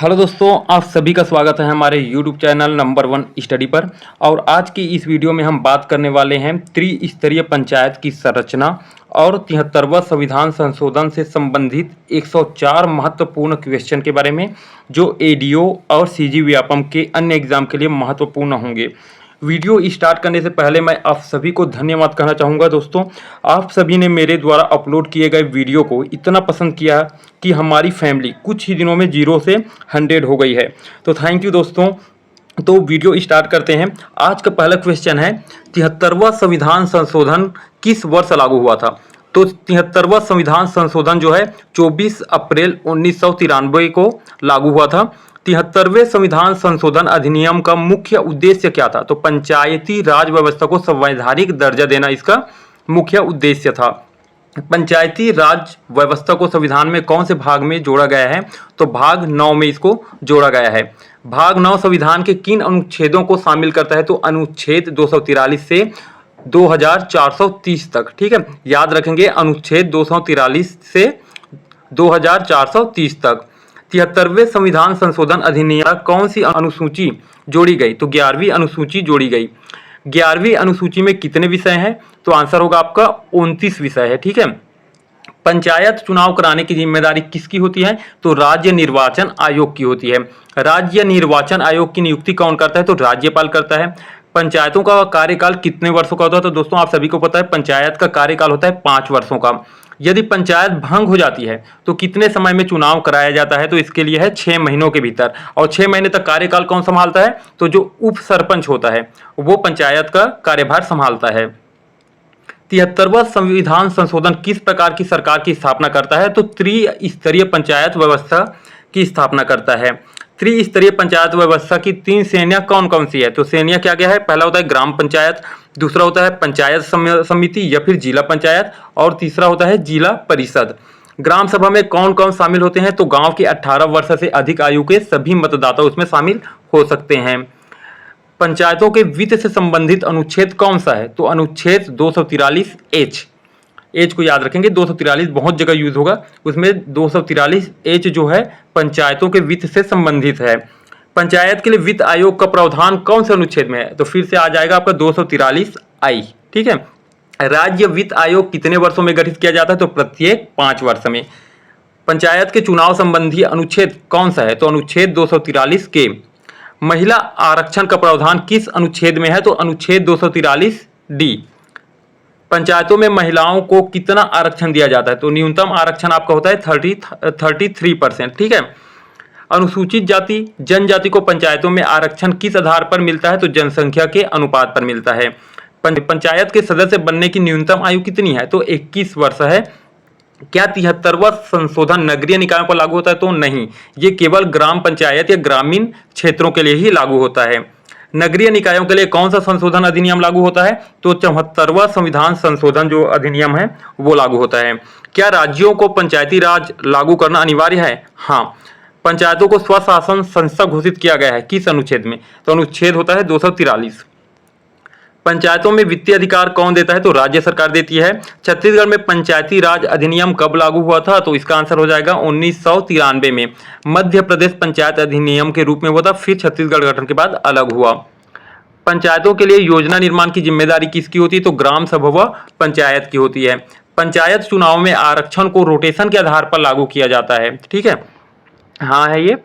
Hello दोस्तों, आप सभी का स्वागत है हमारे YouTube चैनल नंबर 1 स्टडी पर। और आज की इस वीडियो में हम बात करने वाले हैं त्रिस्तरीय पंचायत की संरचना और 73वां संविधान संशोधन से संबंधित 104 महत्वपूर्ण क्वेश्चन के बारे में, जो एडीओ और सीजी व्यापम के अन्य एग्जाम के लिए महत्वपूर्ण होंगे। वीडियो स्टार्ट करने से पहले मैं आप सभी को धन्यवाद कहना चाहूँगा। दोस्तों, आप सभी ने मेरे द्वारा अपलोड किए गए वीडियो को इतना पसंद किया कि हमारी फैमिली कुछ ही दिनों में 0 से 100 हो गई है। तो थैंक यू दोस्तों। तो वीडियो स्टार्ट करते हैं। आज का पहला क्वेश्चन है, 73वां संविधान संशोधन किस वर्ष लागू हुआ था? तो 73वां संविधान संशोधन जो है 24 अप्रैल 1993 को लागू हुआ था। 73वें संविधान संशोधन अधिनियम का मुख्य उद्देश्य क्या था? तो पंचायती राज व्यवस्था को संवैधानिक दर्जा देना इसका मुख्य उद्देश्य था। पंचायती राज व्यवस्था को संविधान में कौन से भाग में जोड़ा गया है? तो भाग 9 में इसको जोड़ा गया है। भाग 9 संविधान के किन अनुच्छेदों को शामिल करता है? तो अनुच्छेद 243 से 2430 तक। ठीक है, याद रखेंगे, अनुच्छेद 243 से 2430 तक। 73वें संविधान संशोधन अधिनियम कौन सी अनुसूची जोड़ी गई? तो 11वीं अनुसूची जोड़ी गई। 11वीं अनुसूची में कितने विषय हैं? तो आंसर होगा आपका 29 विषय है। ठीक है। पंचायत चुनाव कराने की जिम्मेदारी किसकी होती है? तो राज्य निर्वाचन आयोग की होती है। राज्य निर्वाचन आयोग की नियुक्ति कौन करता है? तो राज्यपाल करता है। पंचायतों का कार्यकाल कितने वर्षों का होता है? तो दोस्तों, आप सभी को पता है पंचायत का कार्यकाल होता है 5 वर्षों का। यदि पंचायत भंग हो जाती है तो कितने समय में चुनाव कराया जाता है? तो इसके लिए है 6 महीनों के भीतर। और 6 महीने तक कार्यकाल कौन संभालता है? तो जो उप सरपंच होता है वो पंचायत का कार्यभार संभालता है। 73वां संविधान संशोधन किस प्रकार की सरकार की स्थापना करता है? तो त्रिस्तरीय पंचायत व्यवस्था की स्थापना करता है। त्रिस्तरीय पंचायत व्यवस्था की 3 श्रेणियां कौन कौन सी है? तो श्रेणियां क्या क्या है? पहला होता है ग्राम पंचायत, दूसरा होता है पंचायत समिति या फिर जिला पंचायत, और तीसरा होता है जिला परिषद। ग्राम सभा में कौन कौन शामिल होते हैं? तो गांव के 18 वर्ष से अधिक आयु के सभी मतदाता उसमें शामिल हो सकते हैं। पंचायतों के वित्त से संबंधित अनुच्छेद कौन सा है? तो अनुच्छेद 243 एच को याद रखेंगे। 243 बहुत जगह यूज होगा, उसमें 243 एच जो है पंचायतों के वित्त से संबंधित है। पंचायत के लिए वित्त आयोग का प्रावधान कौन से अनुच्छेद में है? तो फिर से आ जाएगा आपका 243 आई। ठीक है। राज्य वित्त आयोग कितने वर्षों में गठित किया जाता है? तो प्रत्येक 5 वर्ष में। पंचायत के चुनाव संबंधी अनुच्छेद कौन सा है? तो अनुच्छेद 243 के। महिला आरक्षण का प्रावधान किस अनुच्छेद में है? तो अनुच्छेद 243 डी। पंचायतों में महिलाओं को कितना आरक्षण दिया जाता है? तो न्यूनतम आरक्षण आपका होता है 33%। ठीक है। अनुसूचित जाति जनजाति को पंचायतों में आरक्षण किस आधार पर मिलता है? तो जनसंख्या के अनुपात पर मिलता है। पंचायत के सदस्य बनने की न्यूनतम आयु कितनी है? तो 21 वर्ष है। क्या 73वां संशोधन नगरीय निकायों पर लागू होता है? तो नहीं, ये केवल ग्राम पंचायत या ग्रामीण क्षेत्रों के लिए ही लागू होता है। नगरीय निकायों के लिए कौन सा संशोधन अधिनियम लागू होता है? तो 74वां संविधान संशोधन जो अधिनियम है वो लागू होता है। क्या राज्यों को पंचायती राज लागू करना अनिवार्य है? हाँ। पंचायतों को स्वशासन संस्था घोषित किया गया है किस अनुच्छेद में? तो अनुच्छेद होता है 243। पंचायतों में वित्तीय अधिकार कौन देता है? तो राज्य सरकार देती है। छत्तीसगढ़ में पंचायती राज अधिनियम कब लागू हुआ था? तो इसका आंसर हो जाएगा 1993 में। मध्य प्रदेश पंचायत अधिनियम के रूप में हुआ था, फिर छत्तीसगढ़ गठन के बाद अलग हुआ। पंचायतों के लिए योजना निर्माण की जिम्मेदारी किसकी होती है? तो ग्राम सभा व पंचायत की होती है। पंचायत चुनाव में आरक्षण को रोटेशन के आधार पर लागू किया जाता है। ठीक है, हाँ है ये।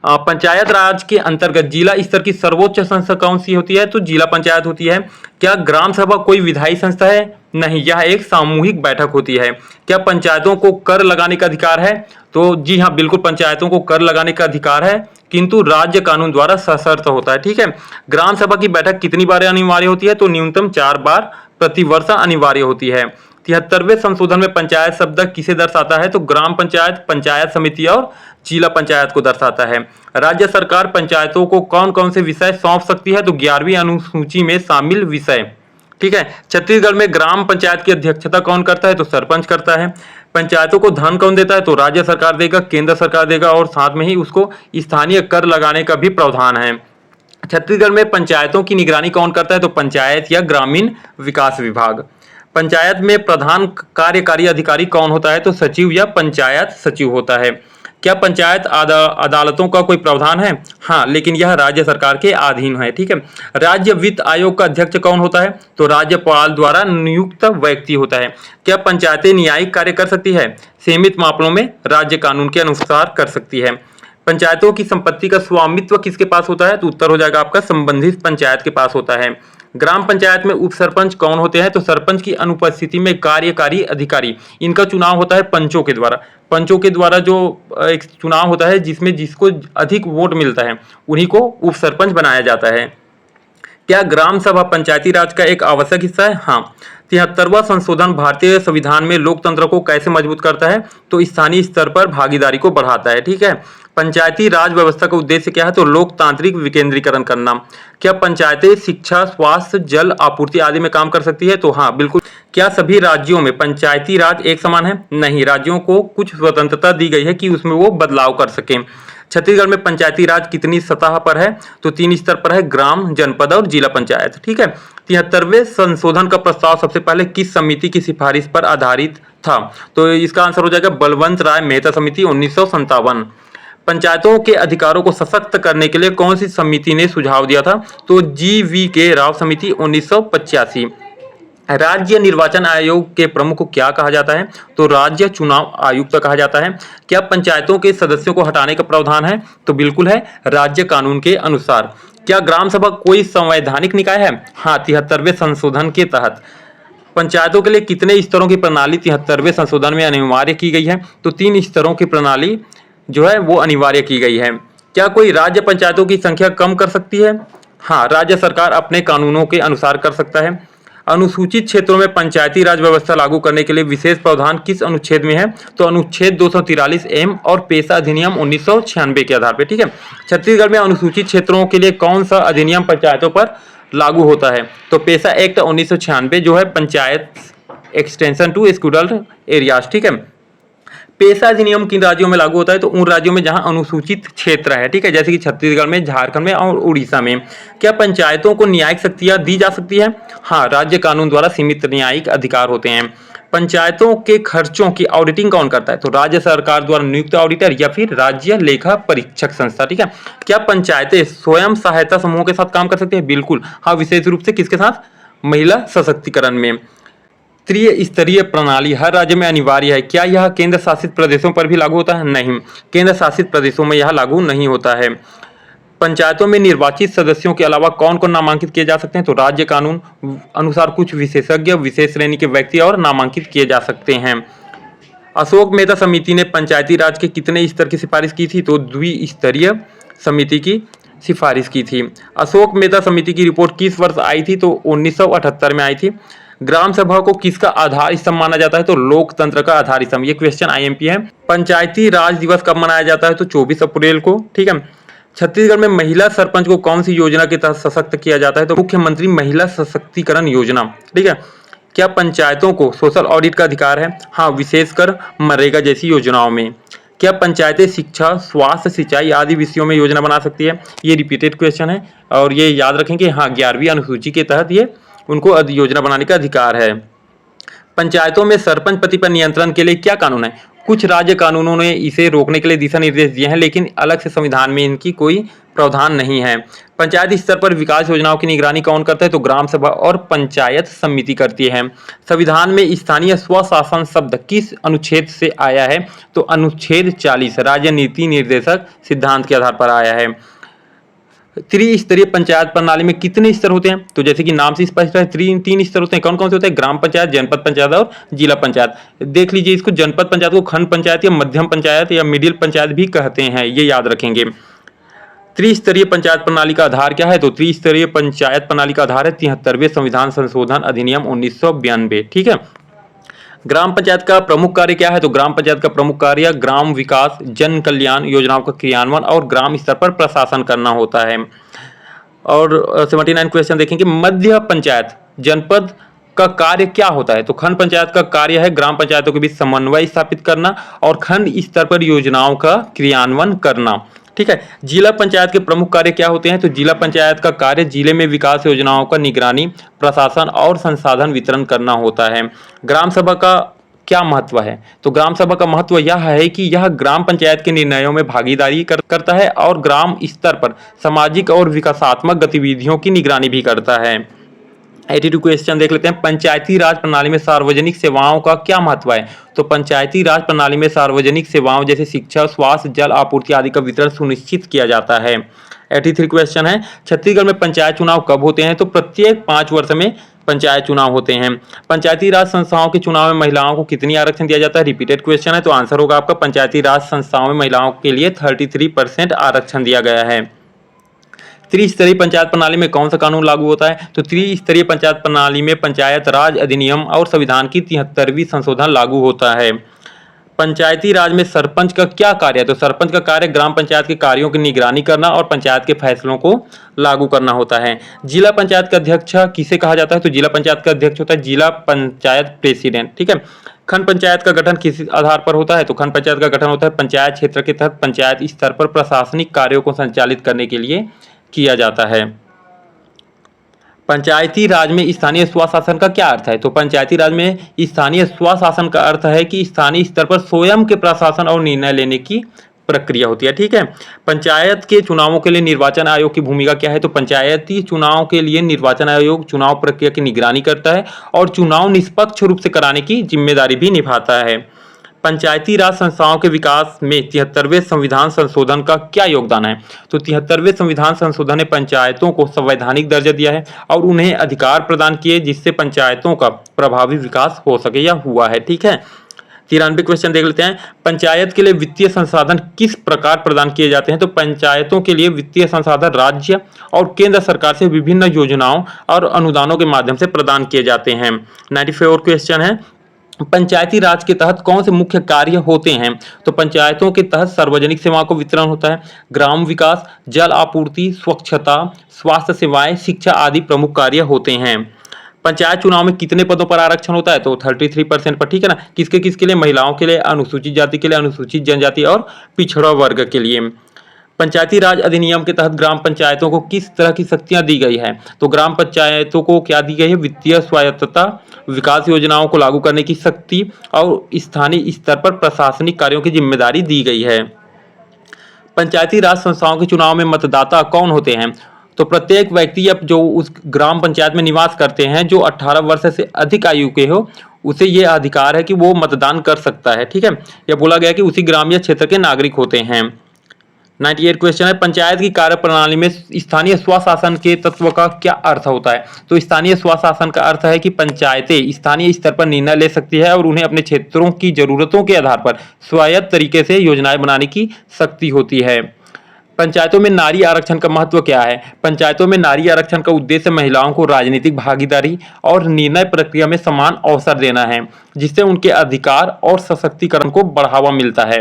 पंचायत राज के अंतर्गत जिला स्तर की सर्वोच्च संस्था कौन सी होती है? तो जिला पंचायत होती है। क्या ग्राम सभा कोई विधायी संस्था है? नहीं, यह एक सामूहिक बैठक होती है। क्या पंचायतों को कर लगाने का अधिकार है? तो जी हाँ, बिल्कुल पंचायतों को कर लगाने का अधिकार है, किंतु राज्य कानून द्वारा सशर्त होता है। ठीक है। ग्राम सभा की बैठक कितनी बार अनिवार्य होती है? तो न्यूनतम 4 बार प्रति वर्ष अनिवार्य होती है। 73वें संशोधन में पंचायत शब्द किसे दर्शाता है? तो ग्राम पंचायत, पंचायत समिति और जिला पंचायत को दर्शाता है। राज्य सरकार पंचायतों को कौन कौन से विषय सौंप सकती है? तो 11वीं अनुसूची में शामिल विषय। ठीक है। छत्तीसगढ़ में ग्राम पंचायत की अध्यक्षता कौन करता है? तो सरपंच करता है। पंचायतों को धन कौन देता है? तो राज्य सरकार देगा, केंद्र सरकार देगा, और साथ में ही उसको स्थानीय कर लगाने का भी प्रावधान है। छत्तीसगढ़ में पंचायतों की निगरानी कौन करता है? तो पंचायत या ग्रामीण विकास विभाग। पंचायत में प्रधान कार्यकारी अधिकारी कौन होता है? तो सचिव या पंचायत सचिव होता है। क्या पंचायत अदालतों का कोई प्रावधान है? हाँ, लेकिन यह राज्य सरकार के अधीन है। ठीक है। राज्य वित्त आयोग का अध्यक्ष कौन होता है? तो राज्यपाल द्वारा नियुक्त व्यक्ति होता है। क्या पंचायतें न्यायिक कार्य कर सकती है? सीमित मामलों में राज्य कानून के अनुसार कर सकती है। पंचायतों की संपत्ति का स्वामित्व किसके पास होता है? तो उत्तर हो जाएगा आपका संबंधित पंचायत के पास होता है। ग्राम पंचायत में उप सरपंच कौन होते हैं? तो सरपंच की अनुपस्थिति में कार्यकारी अधिकारी, इनका चुनाव होता है पंचों के द्वारा। पंचों के द्वारा जो एक चुनाव होता है जिसमें जिसको अधिक वोट मिलता है उन्हीं को उप सरपंच बनाया जाता है। क्या ग्राम सभा पंचायती राज का एक आवश्यक हिस्सा है? हाँ। 73वां संशोधन भारतीय संविधान में लोकतंत्र को कैसे मजबूत करता है? तो स्थानीय स्तर पर भागीदारी को बढ़ाता है। ठीक है। पंचायती राज व्यवस्था का उद्देश्य क्या है? तो लोकतांत्रिक विकेंद्रीकरण करना। क्या पंचायतें शिक्षा, स्वास्थ्य, जल आपूर्ति आदि में काम कर सकती है? तो हाँ, बिल्कुल। क्या सभी राज्यों में पंचायती राज एक समान है? नहीं, राज्यों को कुछ स्वतंत्रता दी गई है कि उसमें वो बदलाव कर सकें। छत्तीसगढ़ में पंचायती राज कितनी सतह पर है? तो 3 स्तर पर है, ग्राम, जनपद और जिला पंचायत। ठीक है। 73वें संशोधन का प्रस्ताव सबसे पहले किस समिति की सिफारिश पर आधारित था? तो इसका आंसर हो जाएगा बलवंत राय मेहता समिति 1957। पंचायतों के अधिकारों को सशक्त करने के लिए कौन सी समिति ने सुझाव दिया था? तो GV राव समिति 1985। राज्य निर्वाचन आयोग के प्रमुख को क्या कहा जाता है? तो राज्य चुनाव आयुक्त कहा जाता है। क्या पंचायतों के सदस्यों को हटाने का प्रावधान है? तो बिल्कुल है, राज्य कानून के अनुसार। क्या ग्राम सभा कोई संवैधानिक निकाय है? हाँ, 73वें संशोधन के तहत। पंचायतों के लिए कितने स्तरों की प्रणाली 73वें संशोधन में अनिवार्य की गई है? तो 3 स्तरों की प्रणाली जो है वो अनिवार्य की गई है। क्या कोई राज्य पंचायतों की संख्या कम कर सकती है? हाँ, राज्य सरकार अपने कानूनों के अनुसार कर सकता है। अनुसूचित क्षेत्रों में पंचायती राज व्यवस्था लागू करने के लिए विशेष प्रावधान किस अनुच्छेद में है? तो अनुच्छेद 243 एम और पेशा अधिनियम 1996 के आधार पर। ठीक है। छत्तीसगढ़ में अनुसूचित क्षेत्रों के लिए कौन सा अधिनियम पंचायतों पर लागू होता है? तो पेशा एक्ट 1996 जो है पंचायत एक्सटेंशन टू स्कूडल एरियाज। ठीक है। पेशा अधिनियम किन राज्यों में लागू होता है? तो उन राज्यों में जहां अनुसूचित क्षेत्र है। ठीक है। जैसे कि छत्तीसगढ़ में, झारखंड में और उड़ीसा में। क्या पंचायतों को न्यायिक शक्तियां दी जा सकती है? हाँ, राज्य कानून द्वारा सीमित न्यायिक अधिकार होते हैं। पंचायतों के खर्चों की ऑडिटिंग कौन करता है? तो राज्य सरकार द्वारा नियुक्त ऑडिटर या फिर राज्य लेखा परीक्षक संस्था। ठीक है। क्या पंचायतें स्वयं सहायता समूहों के साथ काम कर सकती है? बिल्कुल हाँ, विशेष रूप से किसके साथ? महिला सशक्तिकरण में। त्रिस्तरीय प्रणाली हर राज्य में अनिवार्य है। क्या यह केंद्र शासित प्रदेशों पर भी लागू होता है? नहीं, केंद्र शासित प्रदेशों में यह लागू नहीं होता है। पंचायतों में निर्वाचित सदस्यों के अलावा कौन कौन नामांकित किए जा सकते हैं? तो राज्य कानून अनुसार कुछ विशेषज्ञ, विशेष श्रेणी के व्यक्ति और नामांकित किए जा सकते हैं। अशोक मेहता समिति ने पंचायती राज के कितने स्तर की सिफारिश की थी? तो द्विस्तरीय समिति की सिफारिश की थी। अशोक मेहता समिति की रिपोर्ट किस वर्ष आई थी? तो 1978 में आई थी। ग्राम सभा को किसका आधार स्तंभ माना जाता है? तो लोकतंत्र का आधार स्तंभ। ये क्वेश्चन IMP है। पंचायती राज दिवस कब मनाया जाता है? तो 24 अप्रैल को। ठीक है। छत्तीसगढ़ में महिला सरपंच को कौन सी योजना के तहत सशक्त किया जाता है? तो मुख्यमंत्री महिला सशक्तिकरण योजना। ठीक है। क्या पंचायतों को सोशल ऑडिट का अधिकार है? हाँ, विशेषकर मनरेगा जैसी योजनाओं में। क्या पंचायतें शिक्षा, स्वास्थ्य, सिंचाई आदि विषयों में योजना बना सकती है? ये रिपीटेड क्वेश्चन है और ये याद रखें कि हाँ, 11वीं अनुसूची के तहत ये उनको योजना बनाने का अधिकार है। पंचायतों में सरपंच पति पर नियंत्रण के लिए क्या कानून है? कुछ राज्य कानूनों ने इसे रोकने के लिए दिशा निर्देश दिए हैं, लेकिन अलग से संविधान में इनकी कोई प्रावधान नहीं है। पंचायत स्तर पर विकास योजनाओं की निगरानी कौन करता है? तो ग्राम सभा और पंचायत समिति करती है। संविधान में स्थानीय स्वशासन शब्द किस अनुच्छेद से आया है? तो अनुच्छेद 40 राज्य नीति निर्देशक सिद्धांत के आधार पर आया है। त्रिस्तरीय पंचायत प्रणाली में कितने स्तर होते हैं? तो जैसे कि नाम से स्पष्ट है, 3 स्तर होते हैं। कौन कौन से होते हैं? ग्राम पंचायत, जनपद पंचायत और जिला पंचायत। देख लीजिए इसको, जनपद पंचायत को खंड पंचायत या मध्यम पंचायत या मिडिल पंचायत भी कहते हैं, ये याद रखेंगे। त्रिस्तरीय पंचायत प्रणाली का आधार क्या है? तो त्रिस्तरीय पंचायत प्रणाली का आधार है 73वें संविधान संशोधन अधिनियम 1992। ठीक है। ग्राम पंचायत का प्रमुख कार्य क्या है? तो ग्राम पंचायत का प्रमुख कार्य ग्राम विकास, जन कल्याण योजनाओं का क्रियान्वयन और ग्राम स्तर पर प्रशासन करना होता है। और 79 क्वेश्चन देखेंगे। मध्य पंचायत जनपद का कार्य क्या होता है? तो खंड पंचायत का कार्य है ग्राम पंचायतों के बीच समन्वय स्थापित करना और खंड स्तर पर योजनाओं का क्रियान्वयन करना। ठीक है। जिला पंचायत के प्रमुख कार्य क्या होते हैं? तो जिला पंचायत का कार्य जिले में विकास योजनाओं का निगरानी, प्रशासन और संसाधन वितरण करना होता है। ग्राम सभा का क्या महत्व है? तो ग्राम सभा का महत्व यह है कि यह ग्राम पंचायत के निर्णयों में भागीदारी करता है और ग्राम स्तर पर सामाजिक और विकासात्मक गतिविधियों की निगरानी भी करता है। 82 क्वेश्चन देख लेते हैं। पंचायती राज प्रणाली में सार्वजनिक सेवाओं का क्या महत्व है? तो पंचायती राज प्रणाली में सार्वजनिक सेवाओं जैसे शिक्षा, स्वास्थ्य, जल आपूर्ति आदि का वितरण सुनिश्चित किया जाता है। 83 क्वेश्चन है। छत्तीसगढ़ में पंचायत चुनाव कब होते हैं? तो प्रत्येक 5 वर्ष में पंचायत चुनाव होते हैं। पंचायती राज संस्थाओं के चुनाव में महिलाओं को कितनी आरक्षण दिया जाता है? रिपीटेड क्वेश्चन है, तो आंसर होगा आपका पंचायती राज संस्थाओं में महिलाओं के लिए 33% आरक्षण दिया गया है। त्रिस्तरीय पंचायत प्रणाली में कौन सा कानून लागू होता है? तो त्रिस्तरीय पंचायत प्रणाली में पंचायत राज अधिनियम और संविधान की 73वीं संशोधन लागू होता है। पंचायती राज में सरपंच का क्या कार्य है? तो सरपंच का कार्य ग्राम पंचायत के कार्यों की निगरानी करना और पंचायत के फैसलों को लागू करना होता है। जिला पंचायत का अध्यक्ष किसे कहा जाता है? तो जिला पंचायत का अध्यक्ष होता है जिला पंचायत प्रेसिडेंट। ठीक है। खंड पंचायत का गठन किस आधार पर होता है? तो खंड पंचायत का गठन होता है पंचायत क्षेत्र के तहत पंचायत स्तर पर प्रशासनिक कार्यों को संचालित करने के लिए किया जाता है। पंचायती राज में स्थानीय स्वशासन का क्या अर्थ है? तो पंचायती राज में स्थानीय स्वशासन का अर्थ है कि स्थानीय स्तर पर स्वयं के प्रशासन और निर्णय लेने की प्रक्रिया होती है। ठीक है। पंचायत के चुनावों के लिए निर्वाचन आयोग की भूमिका क्या है? तो पंचायती चुनाव के लिए निर्वाचन आयोग चुनाव प्रक्रिया की निगरानी करता है और चुनाव निष्पक्ष रूप से कराने की जिम्मेदारी भी निभाता है। पंचायती राज संस्थाओं के विकास में 73वें संविधान संशोधन का क्या योगदान है? तो 73वें संविधान संशोधन ने पंचायतों को संवैधानिक दर्जा दिया है और उन्हें अधिकार प्रदान किए जिससे पंचायतों का प्रभावी विकास हो सके या हुआ है। ठीक है। 93 क्वेश्चन देख लेते हैं। पंचायत के लिए वित्तीय संसाधन किस प्रकार प्रदान किए जाते हैं? तो पंचायतों के लिए वित्तीय संसाधन राज्य और केंद्र सरकार से विभिन्न योजनाओं और अनुदानों के माध्यम से प्रदान किए जाते हैं। 94 क्वेश्चन है। पंचायती राज के तहत कौन से मुख्य कार्य होते हैं? तो पंचायतों के तहत सार्वजनिक सेवाओं को वितरण होता है, ग्राम विकास, जल आपूर्ति, स्वच्छता, स्वास्थ्य सेवाएं, शिक्षा आदि प्रमुख कार्य होते हैं। पंचायत चुनाव में कितने पदों पर आरक्षण होता है? तो 33% पर। ठीक है ना। किसके किसके लिए? महिलाओं के लिए, अनुसूचित जाति के लिए, अनुसूचित जनजाति और पिछड़ा वर्ग के लिए। पंचायती राज अधिनियम के तहत ग्राम पंचायतों को किस तरह की शक्तियां दी गई है? तो ग्राम पंचायतों को क्या दी गई है? वित्तीय स्वायत्तता, विकास योजनाओं को लागू करने की शक्ति और स्थानीय स्तर पर प्रशासनिक कार्यों की जिम्मेदारी दी गई है। पंचायती राज संस्थाओं के चुनाव में मतदाता कौन होते हैं? तो प्रत्येक व्यक्ति अब जो उस ग्राम पंचायत में निवास करते हैं जो 18 वर्ष से अधिक आयु के हो उसे ये अधिकार है कि वो मतदान कर सकता है। ठीक है। यह बोला गया कि उसी ग्राम या क्षेत्र के नागरिक होते हैं। 98 क्वेश्चन है। पंचायत की कार्य प्रणाली में स्थानीय स्वशासन के तत्व का क्या अर्थ होता है? तो स्थानीय स्वशासन का अर्थ है कि पंचायतें स्थानीय स्तर पर निर्णय ले सकती है और उन्हें अपने क्षेत्रों की जरूरतों के आधार पर स्वायत्त तरीके से योजनाएं बनाने की शक्ति होती है। पंचायतों में नारी आरक्षण का महत्व क्या है? पंचायतों में नारी आरक्षण का उद्देश्य महिलाओं को राजनीतिक भागीदारी और निर्णय प्रक्रिया में समान अवसर देना है जिससे उनके अधिकार और सशक्तिकरण को बढ़ावा मिलता है।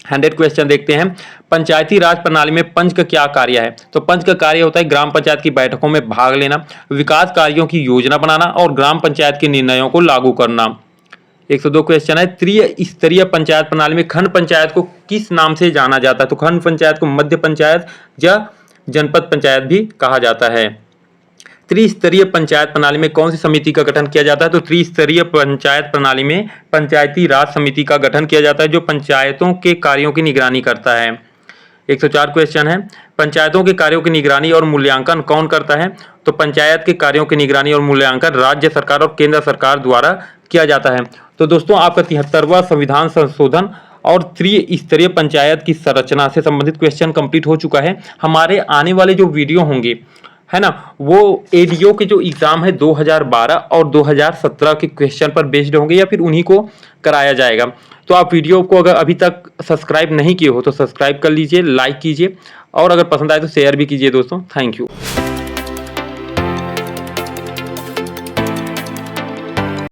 100 क्वेश्चन देखते हैं। पंचायती राज प्रणाली में पंच का क्या कार्य है? तो पंच का कार्य होता है ग्राम पंचायत की बैठकों में भाग लेना, विकास कार्यों की योजना बनाना और ग्राम पंचायत के निर्णयों को लागू करना। 102 क्वेश्चन है। त्रिस्तरीय पंचायत प्रणाली में खंड पंचायत को किस नाम से जाना जाता है? तो खंड पंचायत को मध्य पंचायत या जनपद पंचायत भी कहा जाता है। त्रिस्तरीय पंचायत प्रणाली में कौन सी समिति का गठन किया जाता है? तो त्रिस्तरीय पंचायत प्रणाली में पंचायती राज समिति का गठन किया जाता है जो पंचायतों के कार्यों की निगरानी करता है। 104 क्वेश्चन है। पंचायतों के कार्यों की निगरानी और मूल्यांकन कौन करता है? तो पंचायत के कार्यों की निगरानी और मूल्यांकन राज्य सरकार और केंद्र सरकार द्वारा किया जाता है। तो दोस्तों आपका 73वां संविधान संशोधन और त्रिस्तरीय पंचायत की संरचना से संबंधित क्वेश्चन कंप्लीट हो चुका है। हमारे आने वाले जो वीडियो होंगे है ना वो एडीओ के जो एग्जाम है 2012 और 2017 के क्वेश्चन पर बेस्ड होंगे या फिर उन्हीं को कराया जाएगा। तो आप वीडियो को अगर अभी तक सब्सक्राइब नहीं किए हो तो सब्सक्राइब कर लीजिए, लाइक कीजिए और अगर पसंद आए तो शेयर भी कीजिए दोस्तों। Thank you.